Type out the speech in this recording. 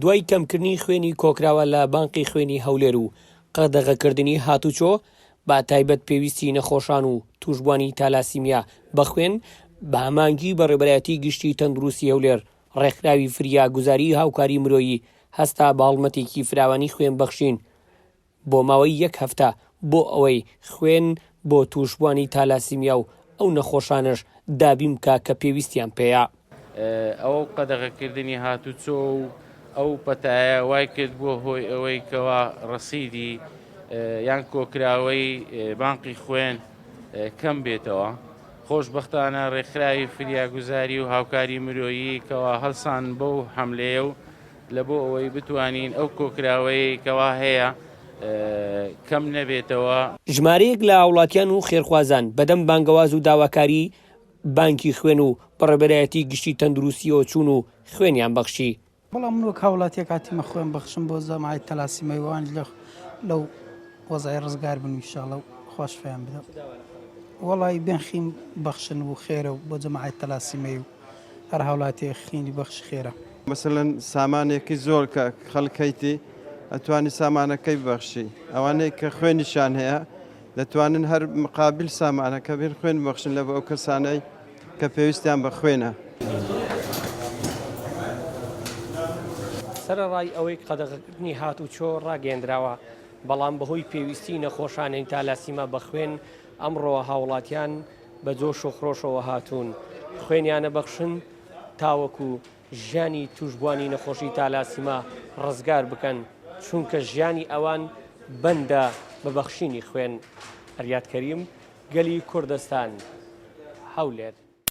دوای کەمکردنی خوێنی کۆکراوە لە بانقی خوێنی هەولێر و قەدەغەکردنی هاتوچۆ با تایبەت پێویستی نەخۆشان و توشبوانی تالاسیمیا بە خوێن بە هەمانگی بە ڕێبەرایەتی گشتی تەندروستی هەولێر ڕێکخراوی فریاگوزاری هاوکاری مرۆیی هەستا باڵمەتێکی فراوانی خوێن بەخشین بۆ ماوەی 1 هەفتە بۆ ئەوەی خوێن بۆ توشبوانی تالاسیمیا و ئەو نەخۆشانش دابین بکە کە پێویستیان پێیە. ئەو قەدەغەکردنی هاتوچۆ و ئەو پەتایە وای کرد بۆ هۆی ئەوەی کەوا ڕەسیدی یان کۆکراوەی بانقی خوێن کەم بێتەوە. خۆشبەختانە ڕێکخراوی فریاگوزاری و هاوکاری مرۆیی کەوا هەڵسان بەو حەملەیە و لە بۆ ئەوەی بتوانین ئەو کۆکراوەی کەوا هەیە کەم نەبێتەوە. ژمارەیەک لە هاوڵاتیان و خێرخوازان بەدەم بانگەواز و داواکاری بانکی خوێن و بەڕێبەرایەتی گشتی تەندروستیەوە چوون و خوێنیان بەخشی. بەڵام من وەک هاوڵاتیەک هاتیمە خوێن بەخشم بۆ زەمای تەلاسیمەیوان لەو وەزای ڕزگار بن ئینشاڵڵا خۆش فەیان بدە. وەڵی بێنخیم بەخشن و خێرە و بۆ جەماعەت تەلاسیمەی و هەر هاوڵاتیەک خینی بەخش خێرە. مەسەلەن سامانێکی زۆر کە خەڵکەیتی ئەتوانی سامانەکەی بەخشی ئەوانەی کە خوێنیشان هەیە دەتوانن هەر مقابل سامانەکە بێن خوێن بەخشن لە بۆ ئەو کەسانەی کە پێویستیان بە خوێنە. سەرەڕای ئەوەی قەدەغەکردنی هاتوچۆ ڕاگەیەندراوە بەڵام بەهۆی پێویستی نەخۆشانەی تالاسیمە بە خوێن ئەمڕۆ هاوڵاتیان بە جۆش و خڕۆشەوە هاتوون خوێنیانە بەخشن تاوەکو ژیانی توشبوانی نەخۆشی تالاسیمە ڕزگار بکەن چونکە ژیانی ئەوان بەندە بە بەخشینی خوێن. ئەریاد کەریم، گەلی کوردستان، هەولێر.